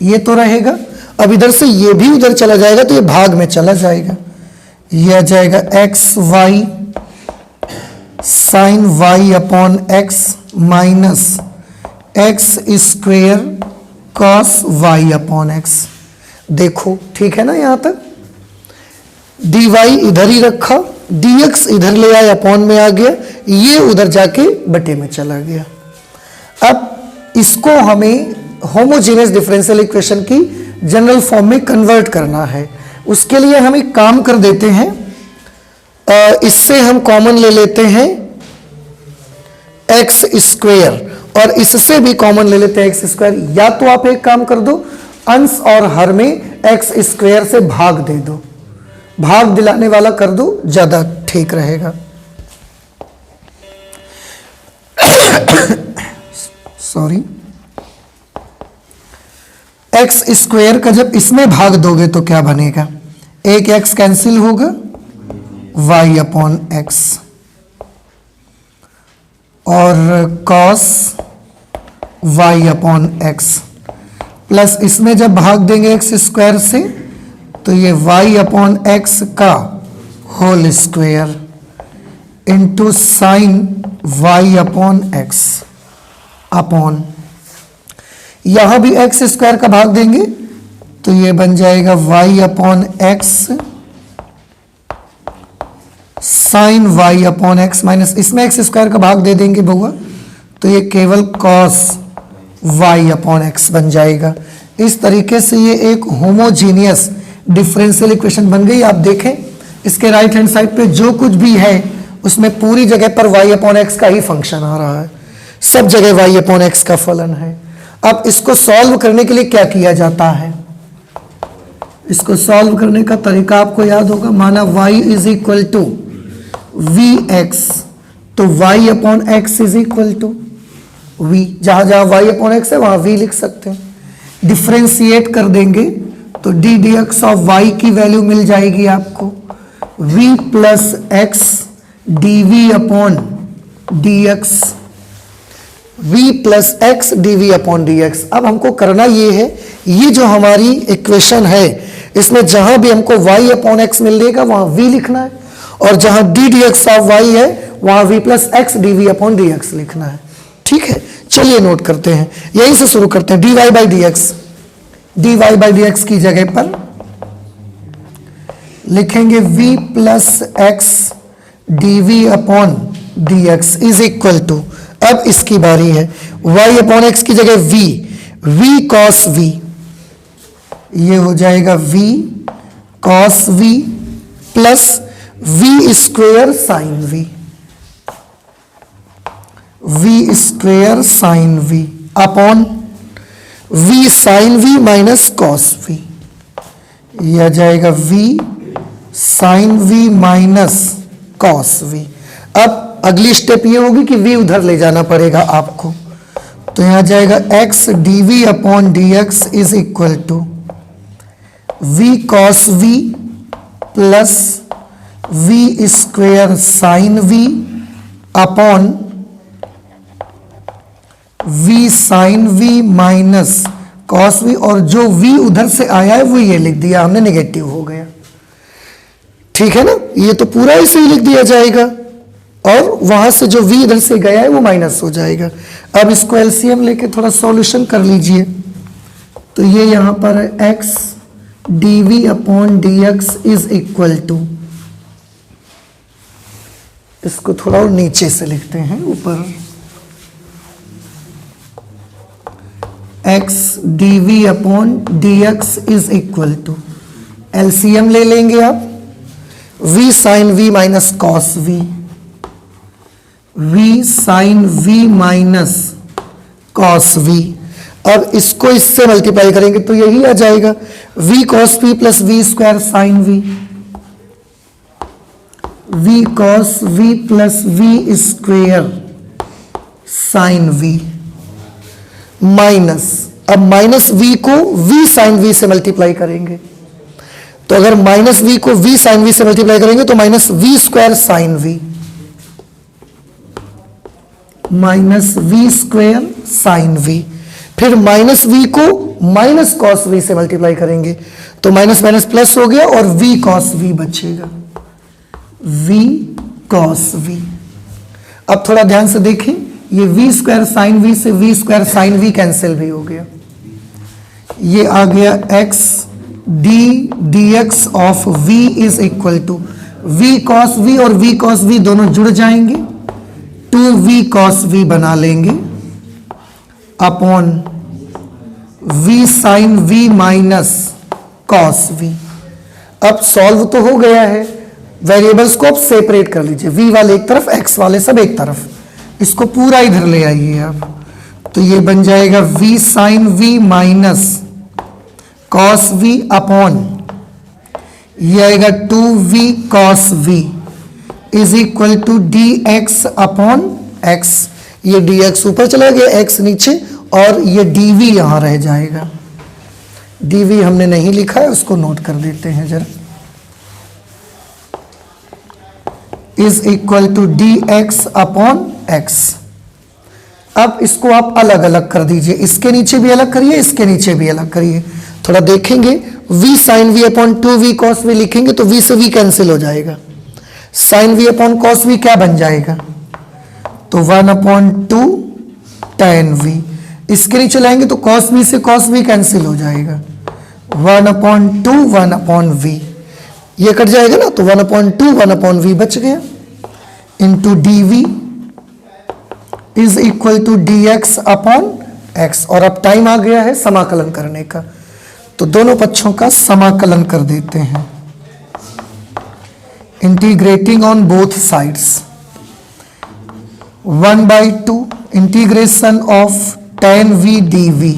ये तो रहेगा। अब इधर से ये भी उधर चला जाएगा तो ये भाग में चला जाएगा, ये आ जाएगा x y sine y upon x minus x square cos y upon x. देखो ठीक है ना, यहां तक डी वाई इधर ही रखा, डी एक्स इधर ले आया, अपॉन में आ गया, ये उधर जाके बटे में चला गया। अब इसको हमें होमोजेनियस डिफरेंशियल इक्वेशन की जनरल फॉर्म में कन्वर्ट करना है। उसके लिए हम एक काम कर देते हैं, इससे हम कॉमन ले लेते हैं एक्स स्क्वेयर, और इससे भी कॉमन ले लेते हैं एक्स स्क्वायर। या तो आप एक काम कर दो, अंश और हर में एक्स स्क्वायर से भाग दे दो, भाग दिलाने वाला कर दो, ज्यादा ठीक रहेगा। सॉरी, एक्स स्क्वायर का जब इसमें भाग दोगे तो क्या बनेगा? एक एक्स कैंसिल होगा, वाई अपॉन एक्स, और cos y upon x, plus इसमें जब भाग देंगे एक्स स्क्वायर से तो ये वाई अपॉन एक्स का whole square into sine y upon x upon, यहां भी एक्स स्क्वायर का भाग देंगे तो ये बन जाएगा y upon x sine y upon x, minus इसमें एक्स स्क्वायर का भाग दे देंगे बउआ तो ये केवल कॉस वाई अपॉन एक्स बन जाएगा। इस तरीके से ये एक होमोजीनियस डिफरेंशियल इक्वेशन बन गई। आप देखें इसके राइट हैंड साइड पे जो कुछ भी है उसमें पूरी जगह पर वाई अपॉन एक्स का ही फंक्शन आ रहा है, सब जगह वाई अपॉन एक्स का फलन है। अब इसको सॉल्व करने के लिए क्या किया जाता है? इसको सॉल्व करने का तरीका आपको याद होगा, माना y is equal to v x, तो y upon x is equal to v, जहां जहां y अपॉन एक्स है वहां v लिख सकते हैं। डिफ्रेंशिएट कर देंगे तो d d x of y की वैल्यू मिल जाएगी आपको v plus x d v upon d x, v plus x d v upon d x. अब हमको करना ये है, ये जो हमारी इक्वेशन है इसमें जहां भी हमको y अपॉन एक्स मिलेगा वहां v लिखना है, और जहां d d x of y है वहां v plus x d v upon d x लिखना है। ठीक है, चलिए नोट करते हैं, यहीं से शुरू करते हैं। dy by d x, dy by d x की जगह पर लिखेंगे v plus x d v upon d x is equal to, अब इसकी बारी है, y अपॉन एक्स की जगह v कॉस v, ये हो जाएगा v cos v plus v square sine v, v square sine v upon v sine v minus cos v, यह आ जाएगा v sine v minus cos v। अब अगली स्टेप ये होगी कि v उधर ले जाना पड़ेगा आपको, तो यहां जाएगा x d v upon d x is equal to v cos v plus v square sine v upon v sine v minus cos v, और जो v उधर से आया है वो ये लिख दिया हमने, नेगेटिव हो गया। ठीक है ना, ये तो पूरा ऐसे ही लिख दिया जाएगा और वहां से जो v इधर से गया है वो माइनस हो जाएगा। अब इसको एलसीएम लेके थोड़ा सॉल्यूशन कर लीजिए, तो ये यहां पर है x d v upon d x is equal to, इसको थोड़ा और नीचे से लिखते हैं ऊपर, x d v upon d x is equal to, LCM ले लेंगे आप, v sine v minus cos v, v sine v minus cos v। अब इसको इससे मल्टीप्लाई करेंगे तो यही आ जाएगा v cos v plus v square sine v, v cos v plus v square sine v minus, अब माइनस v को v साइन v से मल्टीप्लाई करेंगे, तो अगर माइनस v को v साइन v से मल्टीप्लाई करेंगे तो minus v square sine v, minus v square sine v, फिर माइनस v को माइनस कॉस v से मल्टीप्लाई करेंगे तो माइनस माइनस प्लस हो गया और v कॉस v बचेगा, v कॉस v। अब थोड़ा ध्यान से देखें, ये v स्क्वायर साइन v से v square sine v cancel भी हो गया, ये आ गया x d d x of v is equal to v cos v, और v कॉस v दोनों जुड़ जाएंगे, 2v कॉस v बना लेंगे upon v sine v minus cos v। अब सॉल्व तो हो गया है, वेरिएबल्स को अब सेपरेट कर लीजिए, v वाले एक तरफ x वाले सब एक तरफ, इसको पूरा इधर ले आइए आप, तो ये बन जाएगा v sine v minus cos v upon ये आएगा 2v cos v is equal to dx upon x। ये dx ऊपर चला गया, x नीचे, और ये dv यहां रह जाएगा। dv हमने नहीं लिखा है, उसको नोट कर देते हैं जरा। Is equal to dx upon x। अब इसको आप अलग अलग कर दीजिए, इसके नीचे भी अलग करिए, इसके नीचे भी अलग करिए। थोड़ा देखेंगे, v sin v upon 2v cos v लिखेंगे तो v से v कैंसिल हो जाएगा। sin v upon cos v क्या बन जाएगा? तो 1 अपॉन 2 tan v। इसके नीचे लाएंगे तो cos v से cos v कैंसिल हो जाएगा। 1 अपॉन 2 1 अपॉन v, ये कट जाएगा ना, तो 1 अपॉन 2 1 अपॉन v बच गया, into dv is equal to dx upon x। और अब टाइम आ गया है समाकलन करने का, तो दोनों पक्षों का समाकलन कर देते हैं। Integrating on both sides, 1/2 integration of tan v dv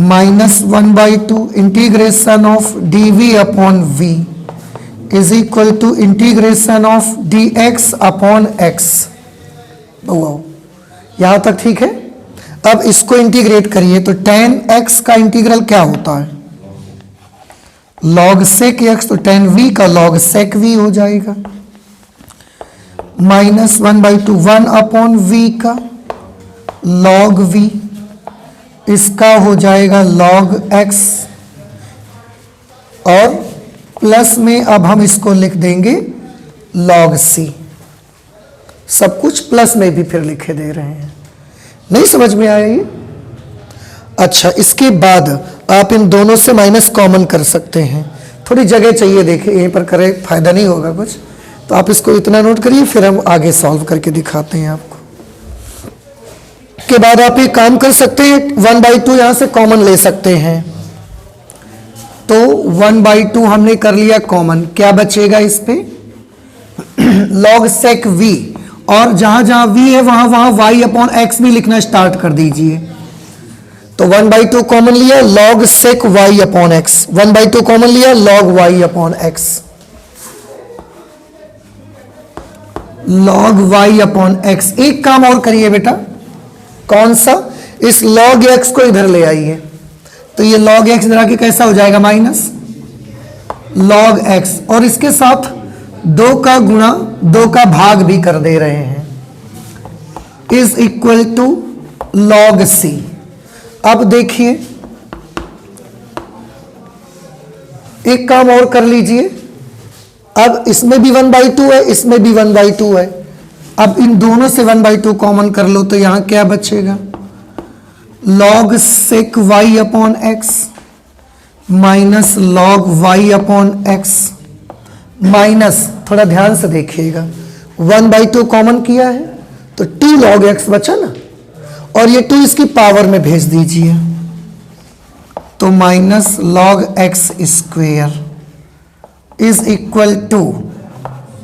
minus 1/2 integration of dv upon v is equal to integration of dx upon x। यहां तक ठीक है। अब इसको इंटीग्रेट करिए तो tan x का इंटीग्रल क्या होता है? log sec x, तो tan v का log sec v हो जाएगा, माइनस 1/2 1 अपॉन v का log v, इसका हो जाएगा log x, और प्लस में अब हम इसको लिख देंगे log c। सब कुछ प्लस में भी फिर लिखे दे रहे हैं। नहीं समझ में आया ये? अच्छा, इसके बाद आप इन दोनों से माइनस कॉमन कर सकते हैं। थोड़ी जगह चाहिए, देखिए यहीं पर करें, फायदा नहीं होगा कुछ, तो आप इसको इतना नोट करिए, फिर हम आगे सॉल्व करके दिखाते हैं आपको। के बाद आप एक काम कर सकते हैं, 1/2 यहां से कॉमन ले सकते हैं, तो 1/2 हमने कर लिया कॉमन, क्या बचेगा इस पे? log sec v, और जहां जहां v है वहां वहां y अपॉन x भी लिखना स्टार्ट कर दीजिए। तो 1/2 कॉमन लिया, log sec y upon x, 1/2 common लिया, log y upon x, log y upon x। एक काम और करिए बेटा, कौन सा? इस log x को इधर ले आइए, तो ये log x इधर आके कैसा हो जाएगा? माइनस log x, और इसके साथ 2 का गुणा 2 का भाग भी कर दे रहे हैं, is equal to log c। अब देखिए, एक काम और कर लीजिए, अब इसमें भी 1/2 है, इसमें भी 1/2 है। अब इन दोनों से 1/2 कॉमन कर लो, तो यहां क्या बचेगा? log sec y upon x minus log y upon x, minus, थोड़ा ध्यान से देखिएगा, 1/2 कॉमन किया है तो 2 log x बचा ना, और ये 2 इसकी पावर में भेज दीजिए, तो minus log x square is equal to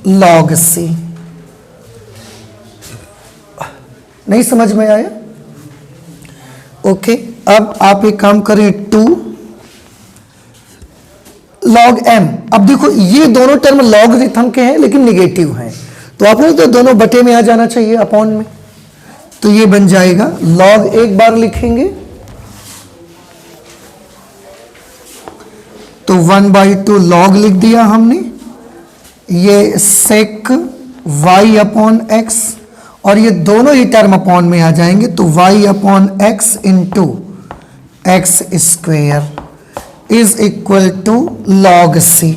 log c। नहीं समझ में आया? ओके, अब आप एक काम करें, 2 log m। अब देखो ये दोनों टर्म लॉगरिथम के हैं लेकिन निगेटिव हैं, तो आपने तो दोनों बटे में आ जाना चाहिए, अपॉन में, तो ये बन जाएगा log, एक बार लिखेंगे तो 1/2 log लिख दिया हमने, ये sec y अपॉन x, और ये दोनों ही टर्म अपॉन में आ जाएंगे, तो y upon x into x square is equal to log c।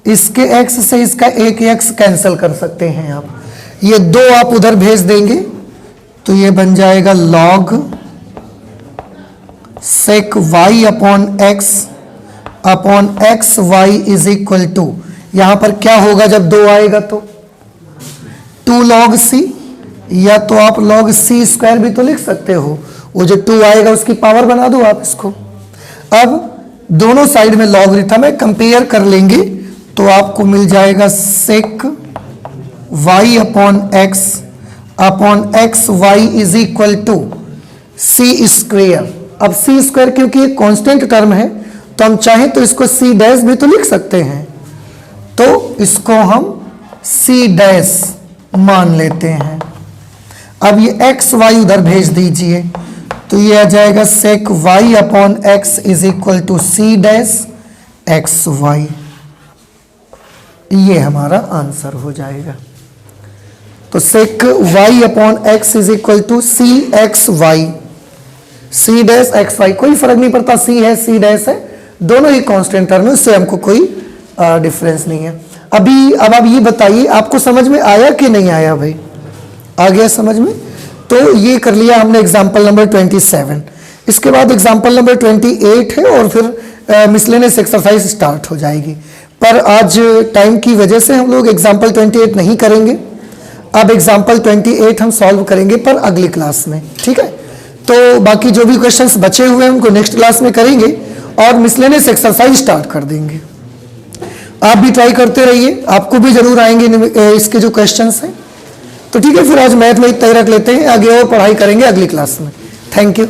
इसके x से इसका एक x कैंसिल कर सकते हैं आप, ये 2 आप उधर भेज देंगे, तो ये बन जाएगा log sec y upon x upon x y is equal to, यहां पर क्या होगा जब 2 आएगा तो 2 log c, या तो आप log c स्क्वायर भी तो लिख सकते हो, वो जो 2 आएगा उसकी पावर बना दो आप इसको। अब दोनों साइड में लॉगरिथम है, कंपेयर कर लेंगे तो आपको मिल जाएगा sec y upon x y is equal to c square. अब c स्क्वायर क्योंकि एक कांस्टेंट टर्म है तो हम चाहें तो इसको सी डैश भी तो लिख सकते हैं, तो इसको हम सी डैश मान लेते हैं। अब ये एक्स वाई उधर भेज दीजिए, तो ये आ जाएगा sec y upon x is equal to c dash x y. ये हमारा आंसर हो जाएगा। तो sec y upon x is equal to c x y, c dash x y, कोई फर्क नहीं पड़ता, सी है सी डैश है, दोनों ही कांस्टेंट टर्म है, उससे हमको कोई डिफरेंस नहीं है। अब आप ये बताइए आपको समझ में आया कि नहीं आया भाई? आ गया समझ में? तो ये कर लिया हमने एग्जाम्पल नंबर 27। इसके बाद एग्जाम्पल नंबर 28 है और फिर मिसलेनियस एक्सरसाइज स्टार्ट हो जाएगी। पर आज टाइम की वजह से हम लोग एग्जाम्पल 28 नहीं करेंगे। अब एग्जाम्पल 28 हम सॉल्व करेंगे पर अगली क्लास में, ठीक है? तो बाकी जो भी क्वेश्चंस बचे हुए हैं उनको नेक्स्ट क्लास में करेंगे और मिसलेनियस एक्सरसाइज स्टार्ट कर देंगे। आप भी ट्राई करते रहिए, आपको भी जरूर आएंगे इसके जो क्वेश्चंस हैं। तो ठीक है, फिर आज मैथ में इतना ही रख लेते हैं, आगे और पढ़ाई करेंगे अगली क्लास में। Thank you.